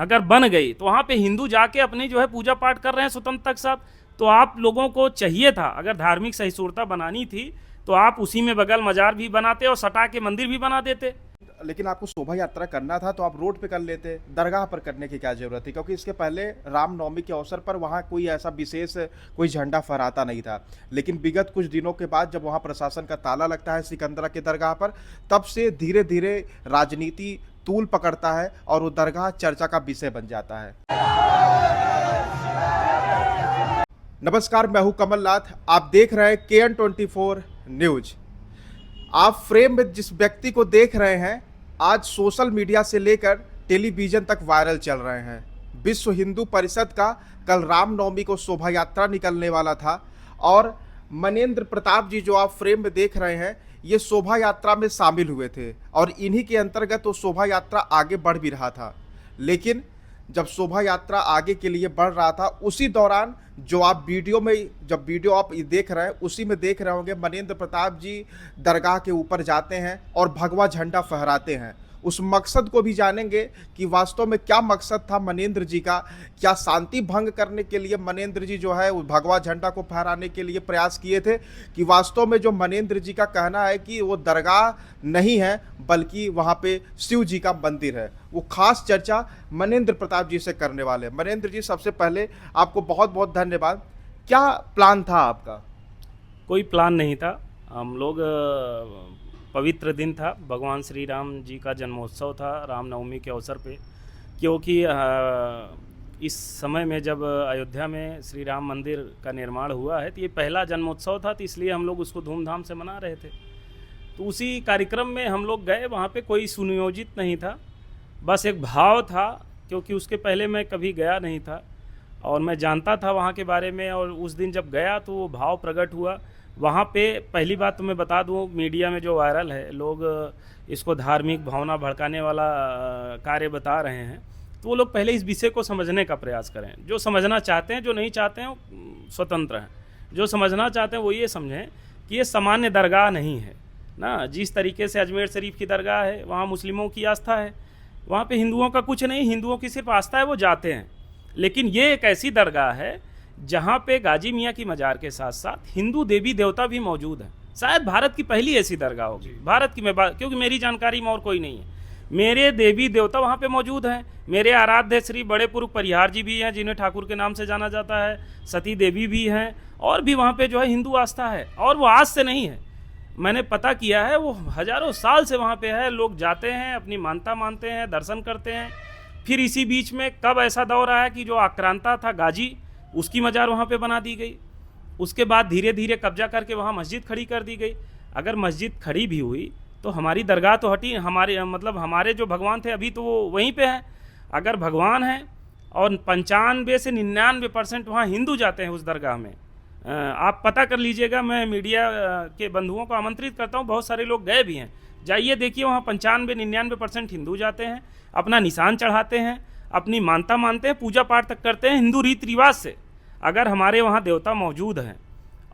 अगर बन गई तो वहाँ पे हिंदू जाके अपनी जो है पूजा पाठ कर रहे हैं स्वतंत्रता के साथ। तो आप लोगों को चाहिए था, अगर धार्मिक सहिष्णुता बनानी थी तो आप उसी में बगल मजार भी बनाते और सटा के मंदिर भी बना देते। लेकिन आपको शोभा यात्रा करना था तो आप रोड पे कर लेते, दरगाह पर करने की क्या जरूरत थी? क्योंकि इसके पहले रामनवमी के अवसर पर वहाँ कोई ऐसा विशेष कोई झंडा फहराता नहीं था। लेकिन विगत कुछ दिनों के बाद जब वहाँ प्रशासन का ताला लगता है सिकंदरा की दरगाह पर, तब से धीरे धीरे राजनीति तूल पकड़ता है और वो दरगाह चर्चा का विषय बन जाता है। नमस्कार, मैं हूं कमलनाथ, आप देख रहे हैं KN24 न्यूज। आप फ्रेम में जिस व्यक्ति को देख रहे हैं, आज सोशल मीडिया से लेकर टेलीविजन तक वायरल चल रहे हैं। विश्व हिंदू परिषद का कल रामनवमी को शोभा यात्रा निकलने वाला था और मनेंद्र प्रताप जी जो आप फ्रेम में देख रहे हैं, ये शोभा यात्रा में शामिल हुए थे और इन्हीं के अंतर्गत वो शोभा यात्रा आगे बढ़ भी रहा था। लेकिन जब शोभा यात्रा आगे के लिए बढ़ रहा था, उसी दौरान जो आप वीडियो में जब वीडियो आप देख रहे हैं उसी में देख रहे होंगे, मनेंद्र प्रताप जी दरगाह के ऊपर जाते हैं और भगवा झंडा फहराते हैं। उस मकसद को भी जानेंगे कि वास्तव में क्या मकसद था मनेंद्र जी का। क्या शांति भंग करने के लिए मनेंद्र जी जो है उस भगवा झंडा को फहराने के लिए प्रयास किए थे, कि वास्तव में जो मनेंद्र जी का कहना है कि वो दरगाह नहीं है बल्कि वहाँ पे शिव जी का मंदिर है। वो खास चर्चा मनेंद्र प्रताप जी से करने वाले हैं। मनेंद्र जी, सबसे पहले आपको बहुत बहुत धन्यवाद। क्या प्लान था आपका? कोई प्लान नहीं था। हम लोग पवित्र दिन था, भगवान श्री राम जी का जन्मोत्सव था रामनवमी के अवसर पे। क्योंकि इस समय में जब अयोध्या में श्री राम मंदिर का निर्माण हुआ है तो ये पहला जन्मोत्सव था, तो इसलिए हम लोग उसको धूमधाम से मना रहे थे। तो उसी कार्यक्रम में हम लोग गए। वहाँ पे कोई सुनियोजित नहीं था, बस एक भाव था, क्योंकि उसके पहले मैं कभी गया नहीं था और मैं जानता था वहाँ के बारे में। और उस दिन जब गया तो वो भाव प्रकट हुआ वहाँ पे। पहली बात तो मैं बता दूँ, मीडिया में जो वायरल है, लोग इसको धार्मिक भावना भड़काने वाला कार्य बता रहे हैं, तो वो लोग पहले इस विषय को समझने का प्रयास करें। जो समझना चाहते हैं, जो नहीं चाहते हैं स्वतंत्र हैं। जो समझना चाहते हैं वो ये समझें कि ये सामान्य दरगाह नहीं है ना। जिस तरीके से अजमेर शरीफ की दरगाह है, वहाँ मुस्लिमों की आस्था है, वहाँ पे हिंदुओं का कुछ नहीं, हिंदुओं की सिर्फ आस्था है, वो जाते हैं। लेकिन ये एक ऐसी दरगाह है जहाँ पे गाजी मियाँ की मज़ार के साथ साथ हिंदू देवी देवता भी मौजूद हैं। शायद भारत की पहली ऐसी दरगाह होगी, भारत की। क्योंकि मेरी जानकारी में और कोई नहीं है। मेरे देवी देवता वहाँ पे मौजूद हैं। मेरे आराध्य श्री बड़े पुरुष परिहार जी भी हैं, जिन्हें ठाकुर के नाम से जाना जाता है। सती देवी भी हैं, और भी वहाँ पे जो है हिंदू आस्था है। और वो आज से नहीं है, मैंने पता किया है, वो हज़ारों साल से वहाँ पे है। लोग जाते हैं, अपनी मानता मानते हैं, दर्शन करते हैं। फिर इसी बीच में कब ऐसा दौर आया कि जो आक्रांता था गाजी, उसकी मज़ार वहाँ पे बना दी गई। उसके बाद धीरे धीरे कब्जा करके वहाँ मस्जिद खड़ी कर दी गई। अगर मस्जिद खड़ी भी हुई तो हमारी दरगाह तो हटी, हमारे मतलब हमारे जो भगवान थे अभी तो वो वहीं पे हैं। अगर भगवान हैं और 95 से 99% वहाँ हिंदू जाते हैं उस दरगाह में, आप पता कर लीजिएगा। मैं मीडिया के बंधुओं को आमंत्रित करता हूँ, बहुत सारे लोग गए भी हैं, जाइए देखिए। वहाँ 95-99% हिंदू जाते हैं, अपना निशान चढ़ाते हैं, अपनी मानता मानते हैं, पूजा पाठ तक करते हैं हिंदू रीति रिवाज से। अगर हमारे वहाँ देवता मौजूद हैं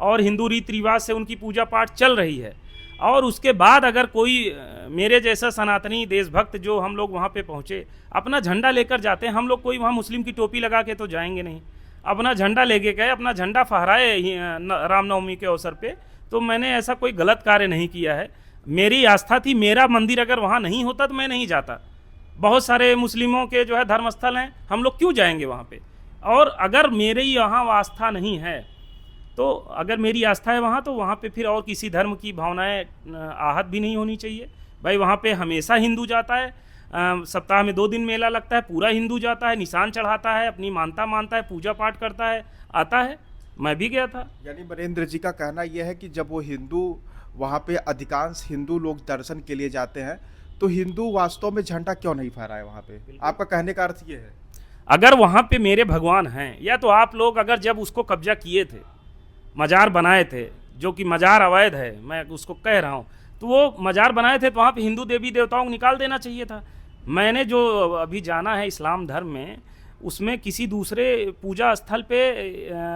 और हिंदू रीति रिवाज से उनकी पूजा पाठ चल रही है, और उसके बाद अगर कोई मेरे जैसा सनातनी देशभक्त जो हम लोग वहाँ पे पहुँचे, अपना झंडा लेकर जाते हैं। हम लोग कोई वहाँ मुस्लिम की टोपी लगा के तो जाएंगे नहीं, अपना झंडा लेके गए, अपना झंडा फहराए रामनवमी के अवसर पे। तो मैंने ऐसा कोई गलत कार्य नहीं किया है। मेरी आस्था थी, मेरा मंदिर अगर वहाँ नहीं होता तो मैं नहीं जाता। बहुत सारे मुस्लिमों के जो है धर्मस्थल हैं, हम लोग क्यों जाएंगे वहाँ पे? और अगर मेरी यहाँ आस्था नहीं है, तो अगर मेरी आस्था है वहाँ, तो वहाँ पे फिर और किसी धर्म की भावनाएं आहत भी नहीं होनी चाहिए। भाई वहाँ पे हमेशा हिंदू जाता है, सप्ताह में 2 दिन मेला लगता है, पूरा हिंदू जाता है, निशान चढ़ाता है, अपनी मानता मानता है, पूजा पाठ करता है, आता है। मैं भी गया था। यानी मनेंद्र जी का कहना यह है कि जब वो हिंदू वहाँ पे अधिकांश हिंदू लोग दर्शन के लिए जाते हैं, तो हिंदू वास्तव में झंडा क्यों नहीं फहराए वहाँ पे? आपका कहने का अर्थ ये है? अगर वहाँ पे मेरे भगवान हैं, या तो आप लोग अगर जब उसको कब्जा किए थे, मज़ार बनाए थे, जो कि मज़ार अवैध है, मैं उसको कह रहा हूँ, तो वो मज़ार बनाए थे तो वहाँ पे हिंदू देवी देवताओं को निकाल देना चाहिए था। मैंने जो अभी जाना है इस्लाम धर्म में, उसमें किसी दूसरे पूजा स्थल पे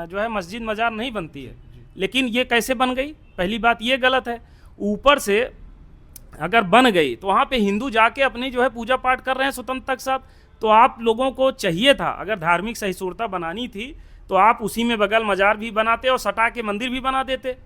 जो है मस्जिद मज़ार नहीं बनती है। लेकिन ये कैसे बन गई? पहली बात ये गलत है। ऊपर से अगर बन गई तो वहाँ पे हिंदू जाके अपनी जो है पूजा पाठ कर रहे हैं स्वतंत्रता के साथ। तो आप लोगों को चाहिए था, अगर धार्मिक सहिष्णुता बनानी थी तो आप उसी में बगल मजार भी बनाते और सटा के मंदिर भी बना देते,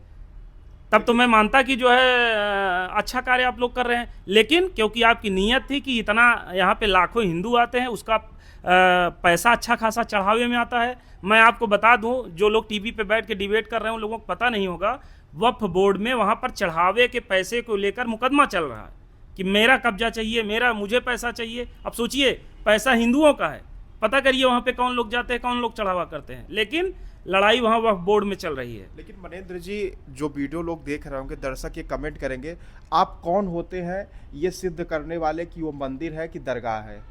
तब तो मैं मानता कि जो है अच्छा कार्य आप लोग कर रहे हैं। लेकिन क्योंकि आपकी नीयत थी कि इतना यहाँ पे लाखों हिंदू आते हैं, उसका पैसा अच्छा खासा चढ़ावे में आता है। मैं आपको बता दूं, जो लोग टीवी पे बैठ के डिबेट कर रहे हैं उन लोगों को पता नहीं होगा, वक्फ बोर्ड में वहाँ पर चढ़ावे के पैसे को लेकर मुकदमा चल रहा है कि मेरा कब्जा चाहिए, मुझे पैसा चाहिए। अब सोचिए, पैसा हिंदुओं का है, पता करिए वहाँ पे कौन लोग जाते हैं, कौन लोग चढ़ावा करते हैं, लेकिन लड़ाई वहाँ वक्फ बोर्ड में चल रही है। लेकिन मनेंद्र जी, जो वीडियो लोग देख रहे होंगे, दर्शक ये कमेंट करेंगे, आप कौन होते हैं ये सिद्ध करने वाले कि वो मंदिर है कि दरगाह है?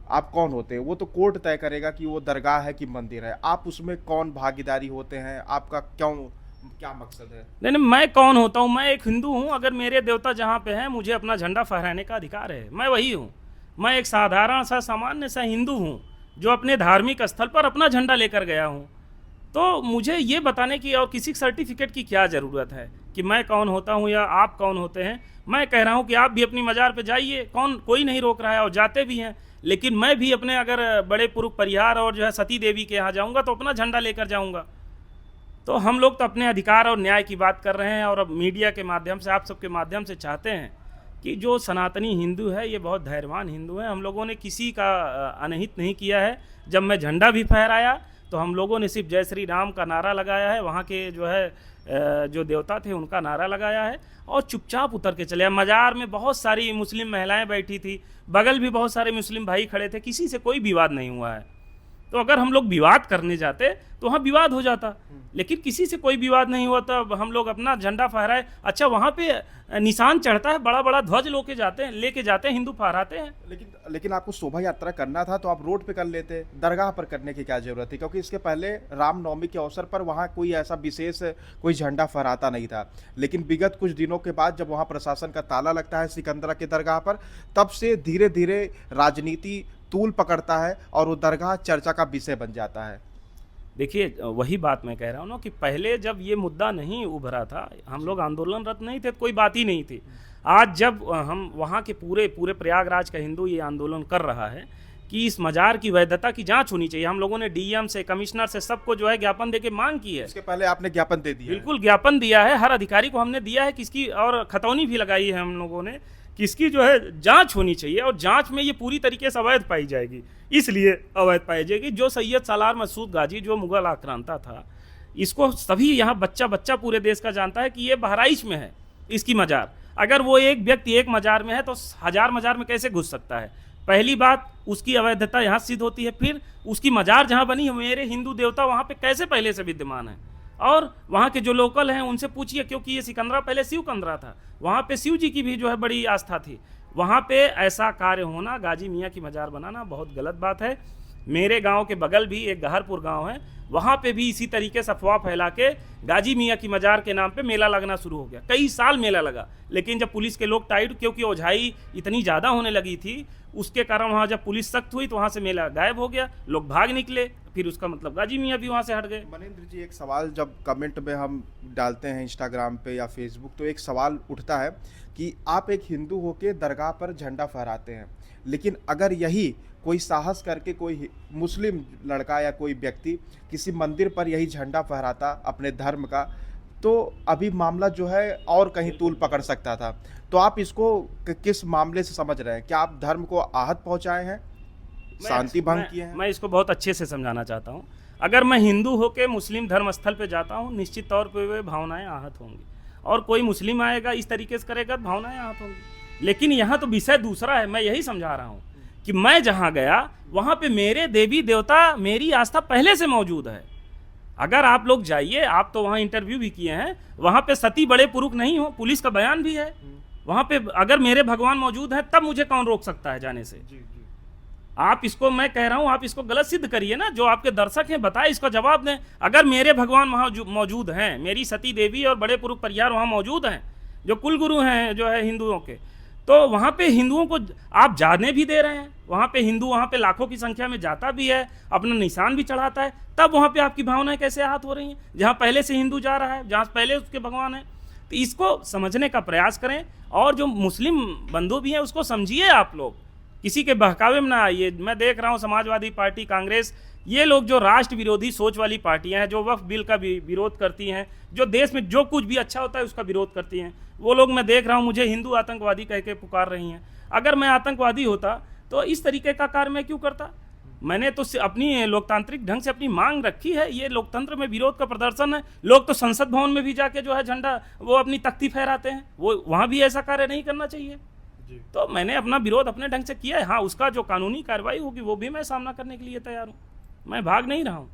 आप कौन होते हैं? वो तो कोर्ट तय करेगा कि वो दरगाह है कि मंदिर है। आप उसमें कौन भागीदारी होते हैं? आपका क्या मकसद है? नहीं, मैं कौन होता हूँ? मैं एक हिंदू हूँ। अगर मेरे देवता जहाँ पे हैं, मुझे अपना झंडा फहराने का अधिकार है, मैं वही हूँ। मैं एक साधारण सा सामान्य सा हिंदू हूँ जो अपने धार्मिक स्थल पर अपना झंडा लेकर गया हूँ। तो मुझे ये बताने की और किसी सर्टिफिकेट की क्या ज़रूरत है कि मैं कौन होता हूँ या आप कौन होते हैं? मैं कह रहा हूँ कि आप भी अपनी मज़ार पे जाइए, कोई नहीं रोक रहा है, और जाते भी हैं। लेकिन मैं भी अपने अगर बड़े पुरुष परिहार और जो है सती देवी के यहाँ जाऊँगा तो अपना झंडा लेकर जाऊँगा। तो हम लोग तो अपने अधिकार और न्याय की बात कर रहे हैं, और अब मीडिया के माध्यम से, आप सबके माध्यम से चाहते हैं कि जो सनातनी हिंदू है ये बहुत धैर्यवान हिंदू है। हम लोगों ने किसी का अनहित नहीं किया है। जब मैं झंडा भी फहराया तो हम लोगों ने सिर्फ जय श्री राम का नारा लगाया है, वहाँ के जो है जो देवता थे उनका नारा लगाया है, और चुपचाप उतर के चले। मज़ार में बहुत सारी मुस्लिम महिलाएं बैठी थी, बगल भी बहुत सारे मुस्लिम भाई खड़े थे, किसी से कोई विवाद नहीं हुआ है। तो अगर हम लोग विवाद करने जाते तो वहाँ विवाद हो जाता, लेकिन किसी से कोई विवाद नहीं हुआ। तब हम लोग अपना झंडा फहराए। अच्छा, वहाँ पे निशान चढ़ता है, बड़ा बड़ा ध्वज लेके जाते हैं, हिंदू फहराते हैं। लेकिन आपको शोभा यात्रा करना था तो आप रोड पे कर लेते, दरगाह पर करने की क्या जरूरत थी? क्योंकि इसके पहले रामनवमी के अवसर पर वहाँ कोई ऐसा विशेष कोई झंडा फहराता नहीं था। लेकिन विगत कुछ दिनों के बाद जब वहाँ प्रशासन का ताला लगता है सिकंदरा के दरगाह पर, तब से धीरे धीरे राजनीति तूल पकड़ता है और वो दरगाह चर्चा का विषय बन जाता है। देखिए, वही बात मैं कह रहा हूँ ना कि पहले जब ये मुद्दा नहीं उभरा था, हम लोग आंदोलनरत नहीं थे, कोई बात ही नहीं थी। आज जब हम वहाँ के पूरे प्रयागराज का हिंदू ये आंदोलन कर रहा है कि इस मजार की वैधता की जांच होनी चाहिए, हम लोगों ने डीएम से, कमिश्नर से, सबको जो है ज्ञापन देके मांग की है। इसके पहले आपने ज्ञापन दे दिया? बिल्कुल ज्ञापन दिया है, हर अधिकारी को हमने दिया है किसकी, और खतौनी भी लगाई है हम लोगों ने कि इसकी जो है जांच होनी चाहिए, और जांच में ये पूरी तरीके से अवैध पाई जाएगी। इसलिए अवैध पाई जाएगी, जो सैयद सालार मसूद गाजी जो मुगल आक्रांता था, इसको सभी यहाँ बच्चा पूरे देश का जानता है कि ये बहराइच में है इसकी मजार। अगर वो एक व्यक्ति एक मजार में है तो 1000 मजार में कैसे घुस सकता है? पहली बात, उसकी अवैधता यहाँ सिद्ध होती है। फिर उसकी मजार जहाँ बनी है, मेरे हिंदू देवता वहाँ पे कैसे पहले से विद्यमान है? और वहाँ के जो लोकल हैं उनसे पूछिए, क्योंकि ये सिकंदरा पहले शिव कंदरा था, वहाँ पे शिव जी की भी जो है बड़ी आस्था थी। वहाँ पे ऐसा कार्य होना, गाजी मियाँ की मजार बनाना बहुत गलत बात है। मेरे गांव के बगल भी एक गहरपुर गांव है, वहाँ पे भी इसी तरीके से अफवाह फैला के गाजी मियाँ की मजार के नाम पे मेला लगना शुरू हो गया। कई साल मेला लगा, लेकिन जब पुलिस के लोग टाइट, क्योंकि ओझाई इतनी ज़्यादा होने लगी थी, उसके कारण वहाँ जब पुलिस सख्त हुई तो वहाँ से मेला गायब हो गया, लोग भाग निकले। फिर उसका मतलब गाजी मियाँ भी वहाँ से हट गए। मनेंद्र जी, एक सवाल जब कमेंट में हम डालते हैं इंस्टाग्राम पे या फेसबुक, तो एक सवाल उठता है कि आप एक हिंदू होके दरगाह पर झंडा फहराते हैं, लेकिन अगर यही कोई साहस करके कोई मुस्लिम लड़का या कोई व्यक्ति किसी मंदिर पर यही झंडा फहराता अपने धर्म का, तो अभी मामला जो है और कहीं तूल पकड़ सकता था। तो आप इसको किस मामले से समझ रहे हैं? क्या आप धर्म को आहत पहुंचाए हैं, शांति भंग किए हैं? मैं इसको बहुत अच्छे से समझाना चाहता हूँ। अगर मैं हिंदू होकर मुस्लिम धर्म स्थल पे जाता हूँ, निश्चित तौर पे वे भावनाएं आहत होंगी, और कोई मुस्लिम आएगा इस तरीके से करेगा तो भावनाएं आहत होंगी। लेकिन यहाँ तो विषय दूसरा है। मैं यही समझा रहा हूँ कि मैं जहाँ गया वहाँ पे मेरे देवी देवता, मेरी आस्था पहले से मौजूद है। अगर आप लोग जाइए, आप तो वहाँ इंटरव्यू भी किए हैं, वहाँ पे सती बड़े पुरुष नहीं हो, पुलिस का बयान भी है वहाँ पे। अगर मेरे भगवान मौजूद है तब मुझे कौन रोक सकता है जाने से? आप इसको, मैं कह रहा हूँ, आप इसको गलत सिद्ध करिए ना। जो आपके दर्शक हैं बताए, इसका जवाब दें। अगर मेरे भगवान वहाँ मौजूद हैं, मेरी सती देवी और बड़े पुरुष परिवार वहाँ मौजूद हैं, जो कुल गुरु हैं जो है हिंदुओं के, तो वहाँ पे हिंदुओं को आप जाने भी दे रहे हैं। वहाँ पे हिंदू वहाँ पे लाखों की संख्या में जाता भी है, अपना निशान भी चढ़ाता है, तब वहाँ पे आपकी भावनाएं कैसे आहत हो रही हैं? जहाँ पहले से हिंदू जा रहा है, जहाँ पहले उसके भगवान है। तो इसको समझने का प्रयास करें, और जो मुस्लिम बंधु भी हैं उसको समझिए आप लोग किसी के बहकावे में ना आइए। मैं देख रहा हूँ समाजवादी पार्टी, कांग्रेस, ये लोग जो राष्ट्र विरोधी सोच वाली पार्टियां हैं, जो वक्फ बिल का विरोध करती हैं, जो देश में जो कुछ भी अच्छा होता है उसका विरोध करती हैं, वो लोग मैं देख रहा हूँ मुझे हिंदू आतंकवादी कह के पुकार रही हैं। अगर मैं आतंकवादी होता तो इस तरीके का कार्य मैं क्यों करता? मैंने तो अपनी लोकतांत्रिक ढंग से अपनी मांग रखी है। ये लोकतंत्र में विरोध का प्रदर्शन है। लोग तो संसद भवन में भी जाके जो है झंडा वो अपनी तख्ती फहराते हैं, वो वहाँ भी ऐसा कार्य नहीं करना चाहिए। तो मैंने अपना विरोध अपने ढंग से किया है। हाँ, उसका जो कानूनी कार्रवाई होगी वो भी मैं सामना करने के लिए तैयार हूँ। मैं भाग नहीं रहा हूँ।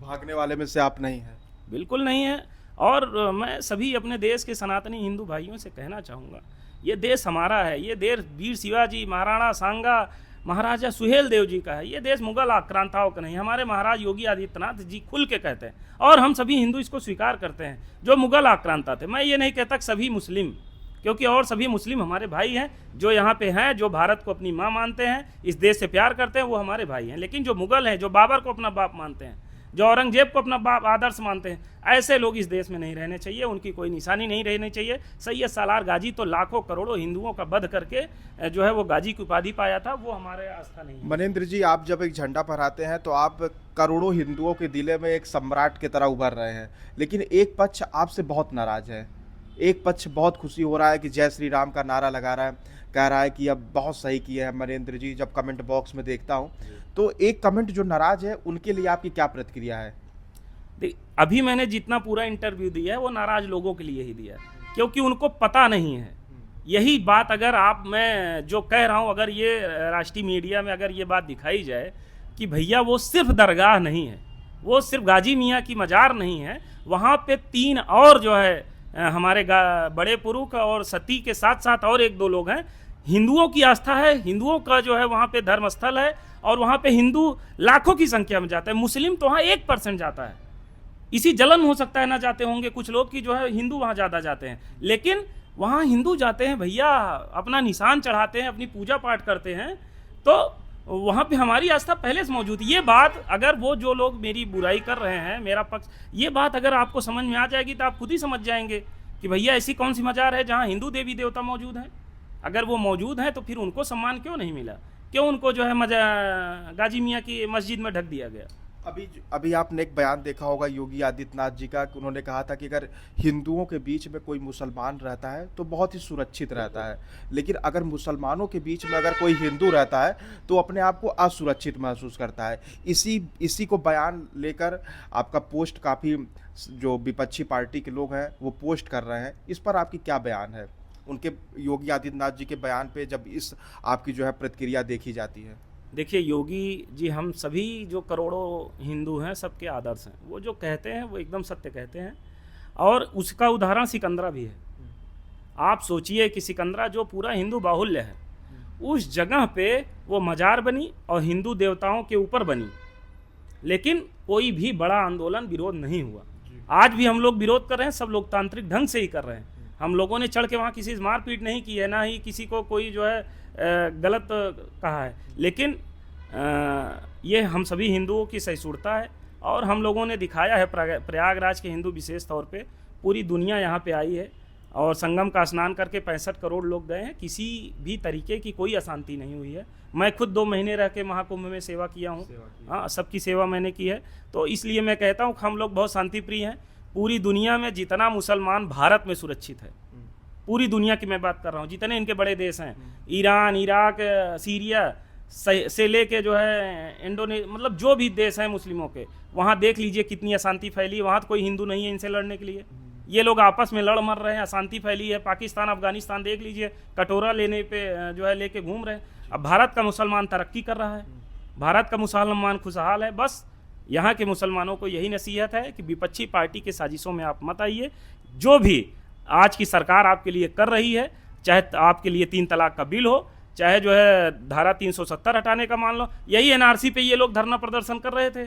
भागने वाले में से आप नहीं हैं? बिल्कुल नहीं है। और मैं सभी अपने देश के सनातनी हिंदू भाइयों से कहना चाहूँगा, ये देश हमारा है। ये देश वीर शिवाजी, महाराणा सांगा, महाराजा सुहेल देव जी का है। ये देश मुगल आक्रांताओं का नहीं। हमारे महाराज योगी आदित्यनाथ जी खुल के कहते हैं, और हम सभी हिंदू इसको स्वीकार करते हैं, जो मुगल आक्रांता थे। मैं ये नहीं कहता कि सभी मुस्लिम, क्योंकि और सभी मुस्लिम हमारे भाई हैं जो यहाँ पे हैं, जो भारत को अपनी माँ मानते हैं, इस देश से प्यार करते हैं, वो हमारे भाई हैं। लेकिन जो मुगल हैं, जो बाबर को अपना बाप मानते हैं, जो औरंगजेब को अपना बाप आदर्श मानते हैं, ऐसे लोग इस देश में नहीं रहने चाहिए। उनकी कोई निशानी नहीं रहनी चाहिए। सैयद सालार गाजी तो लाखों करोड़ों हिंदुओं का वध करके जो है वो गाजी की उपाधि पाया था, वो हमारे आस्था नहीं है। मनेंद्र जी, आप जब एक झंडा फहराते हैं तो आप करोड़ों हिंदुओं के दिले में एक सम्राट की तरह उभर रहे हैं, लेकिन एक पक्ष आपसे बहुत नाराज है, एक पक्ष बहुत खुशी हो रहा है कि जय श्री राम का नारा लगा रहा है, कह रहा है कि अब बहुत सही किया है मनेंद्र जी। जब कमेंट बॉक्स में देखता हूँ तो एक कमेंट जो नाराज है, उनके लिए आपकी क्या प्रतिक्रिया है? अभी मैंने जितना पूरा इंटरव्यू दिया है वो नाराज लोगों के लिए ही दिया है, क्योंकि उनको पता नहीं है। यही बात अगर मैं जो कह रहा हूँ, अगर ये राष्ट्रीय मीडिया में अगर ये बात दिखाई जाए कि भैया वो सिर्फ दरगाह नहीं है, वो सिर्फ गाजी मियाँ की मजार नहीं है, वहाँ पे 3 और जो है हमारे बड़े पुरुष और सती के साथ साथ और 1-2 लोग हैं। हिंदुओं की आस्था है, हिंदुओं का जो है वहाँ पे धर्म स्थल है, और वहाँ पे हिंदू लाखों की संख्या में जाता है। मुस्लिम तो वहाँ 1% जाता है। इसी जलन हो सकता है ना जाते होंगे कुछ लोग की जो है हिंदू वहाँ ज़्यादा जाते हैं, लेकिन वहाँ हिंदू जाते हैं भैया, अपना निशान चढ़ाते हैं, अपनी पूजा पाठ करते हैं, तो वहाँ पे हमारी आस्था पहले से मौजूद है। ये बात अगर वो जो लोग मेरी बुराई कर रहे हैं, मेरा पक्ष, ये बात अगर आपको समझ में आ जाएगी तो आप खुद ही समझ जाएंगे कि भैया ऐसी कौन सी मजार है जहाँ हिंदू देवी देवता मौजूद हैं। अगर वो मौजूद हैं तो फिर उनको सम्मान क्यों नहीं मिला? क्यों उनको जो है गाजी मियाँ की मस्जिद में ढक दिया गया? अभी आपने एक बयान देखा होगा योगी आदित्यनाथ जी का, उन्होंने कहा था कि अगर हिंदुओं के बीच में कोई मुसलमान रहता है तो बहुत ही सुरक्षित रहता है, लेकिन अगर मुसलमानों के बीच में अगर कोई हिंदू रहता है तो अपने आप को असुरक्षित महसूस करता है। इसी को बयान लेकर आपका पोस्ट काफ़ी जो विपक्षी पार्टी के लोग हैं वो पोस्ट कर रहे हैं। इस पर आपकी क्या बयान है, उनके योगी आदित्यनाथ जी के बयान पे, जब इस आपकी जो है प्रतिक्रिया देखी जाती है? देखिए, योगी जी हम सभी जो करोड़ों हिंदू हैं सबके आदर्श हैं। वो जो कहते हैं वो एकदम सत्य कहते हैं, और उसका उदाहरण सिकंदरा भी है। आप सोचिए कि सिकंदरा जो पूरा हिंदू बाहुल्य है, उस जगह पे वो मजार बनी और हिंदू देवताओं के ऊपर बनी, लेकिन कोई भी बड़ा आंदोलन विरोध नहीं हुआ। आज भी हम लोग विरोध कर रहे हैं, सब लोकतांत्रिक ढंग से ही कर रहे हैं। हम लोगों ने चढ़ के वहाँ किसी से मारपीट नहीं की है, ना ही किसी को कोई जो है गलत कहा है, लेकिन ये हम सभी हिंदुओं की सहिष्णुता है, और हम लोगों ने दिखाया है। प्रयागराज के हिंदू विशेष तौर पे पूरी दुनिया यहाँ पे आई है, और संगम का स्नान करके 65 करोड़ लोग गए हैं। किसी भी तरीके की कोई अशांति नहीं हुई है। मैं खुद 2 महीने रह के महाकुंभ में सेवा किया हूँ। हाँ, सबकी सेवा मैंने की है, तो इसलिए मैं कहता हूँ हम लोग बहुत शांति प्रिय हैं। पूरी दुनिया में जितना मुसलमान भारत में सुरक्षित है, पूरी दुनिया की मैं बात कर रहा हूँ, जितने इनके बड़े देश हैं, ईरान, इराक, सीरिया से लेके जो है इंडोनेशिया, मतलब जो भी देश हैं मुस्लिमों के, वहाँ देख लीजिए कितनी अशांति फैली है। वहाँ तो कोई हिंदू नहीं है इनसे लड़ने के लिए। ये लोग आपस में लड़ मर रहे हैं, अशांति फैली है। पाकिस्तान, अफगानिस्तान देख लीजिए, कटोरा लेने पे जो है लेके घूम रहे हैं। अब भारत का मुसलमान तरक्की कर रहा है, भारत का मुसलमान खुशहाल है। बस यहाँ के मुसलमानों को यही नसीहत है कि विपक्षी पार्टी के साजिशों में आप मत आइए। जो भी आज की सरकार आपके लिए कर रही है, चाहे आपके लिए 3 तलाक का बिल हो, चाहे जो है धारा 370 हटाने का मान लो, यही एनआरसी पे ये लोग धरना प्रदर्शन कर रहे थे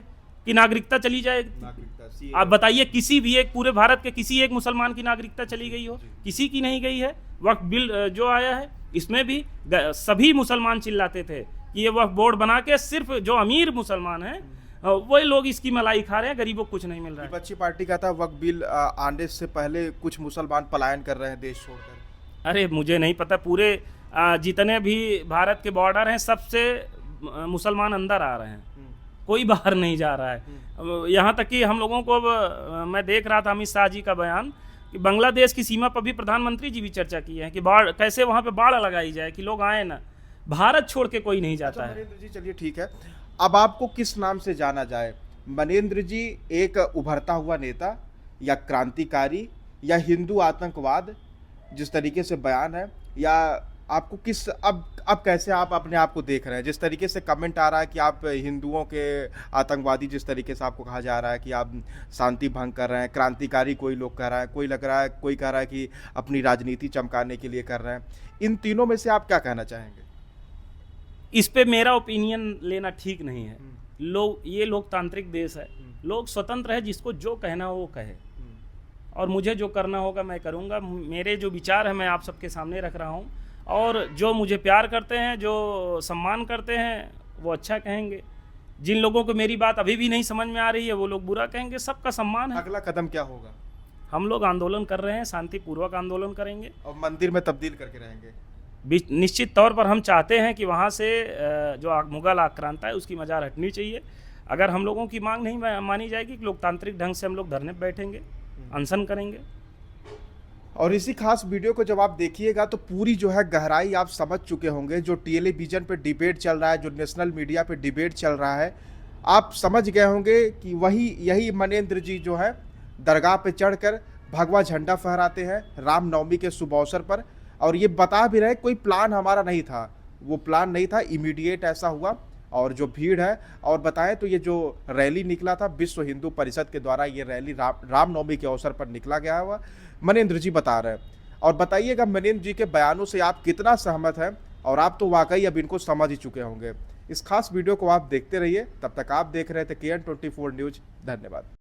कि नागरिकता चली जाएगी। आप बताइए, किसी भी एक पूरे भारत के किसी एक मुसलमान की नागरिकता चली गई हो? किसी की नहीं गई है। वक्फ बिल जो आया है, इसमें भी सभी मुसलमान चिल्लाते थे कि ये वक्फ बोर्ड बना के सिर्फ जो अमीर मुसलमान हैं वही लोग इसकी मलाई खा रहे हैं, गरीबों को कुछ नहीं मिल रहा है। विपक्षी पार्टी का था वक्फ बिल आने से पहले कुछ मुसलमान पलायन कर रहे हैं देश छोड़कर। अरे मुझे नहीं पता, पूरे जितने भी भारत के बॉर्डर हैं सबसे मुसलमान अंदर आ रहे हैं, कोई बाहर नहीं जा रहा है। यहाँ तक कि हम लोगों को अब मैं देख रहा था अमित शाह जी का बयान कि बांग्लादेश की सीमा पर भी प्रधानमंत्री जी भी चर्चा की है कि बाढ़ कैसे वहाँ पे बाढ़ लगाई जाए कि लोग आए ना, भारत छोड़ के कोई नहीं जाता है। मनेंद्र जी चलिए ठीक है, अब आपको किस नाम से जाना जाए? मनेंद्र जी एक उभरता हुआ नेता, या क्रांतिकारी, या हिंदू आतंकवाद जिस तरीके से बयान है, या आपको किस अब कैसे आप अपने आप को देख रहे हैं? जिस तरीके से कमेंट आ रहा है कि आप हिंदुओं के आतंकवादी, जिस तरीके से आपको कहा जा रहा है कि आप शांति भंग कर रहे हैं, क्रांतिकारी कोई लोग कह रहा है, कोई लग रहा है, कोई कह रहा है कि अपनी राजनीति चमकाने के लिए कर रहे हैं, इन तीनों में से आप क्या कहना चाहेंगे? इस पे मेरा ओपिनियन लेना ठीक नहीं है। ये लोकतांत्रिक देश है, लोग स्वतंत्र है, जिसको जो कहना हो वो कहे, और मुझे जो करना होगा मैं करूँगा। मेरे जो विचार है मैं आप सबके सामने रख रहा हूँ, और जो मुझे प्यार करते हैं, जो सम्मान करते हैं, वो अच्छा कहेंगे। जिन लोगों को मेरी बात अभी भी नहीं समझ में आ रही है वो लोग बुरा कहेंगे, सबका सम्मान है। अगला कदम क्या होगा? हम लोग आंदोलन कर रहे हैं, शांतिपूर्वक आंदोलन करेंगे और मंदिर में तब्दील करके रहेंगे? निश्चित तौर पर हम चाहते हैं कि वहाँ से जो मुगल आक्रांता है उसकी मजार हटनी चाहिए। अगर हम लोगों की मांग नहीं मानी जाएगी, लोकतांत्रिक ढंग से हम लोग धरने पर बैठेंगे, अनशन करेंगे। और इसी खास वीडियो को जब आप देखिएगा तो पूरी जो है गहराई आप समझ चुके होंगे। जो टेलीविज़न पे डिबेट चल रहा है, जो नेशनल मीडिया पे डिबेट चल रहा है, आप समझ गए होंगे कि यही मनेंद्र जी जो है दरगाह पे चढ़कर भगवा झंडा फहराते हैं रामनवमी के शुभ अवसर पर, और ये बता भी रहे कोई प्लान हमारा नहीं था, वो प्लान नहीं था, इमीडिएट ऐसा हुआ। और जो भीड़ है, और बताएं तो ये जो रैली निकला था विश्व हिंदू परिषद के द्वारा, ये रैली रामनवमी के अवसर पर निकला गया हुआ, मनेंद्र जी बता रहे हैं। और बताइएगा मनेंद्र जी के बयानों से आप कितना सहमत हैं, और आप तो वाकई अब इनको समझ ही चुके होंगे। इस खास वीडियो को आप देखते रहिए, तब तक आप देख रहे थे KN24 न्यूज़। धन्यवाद।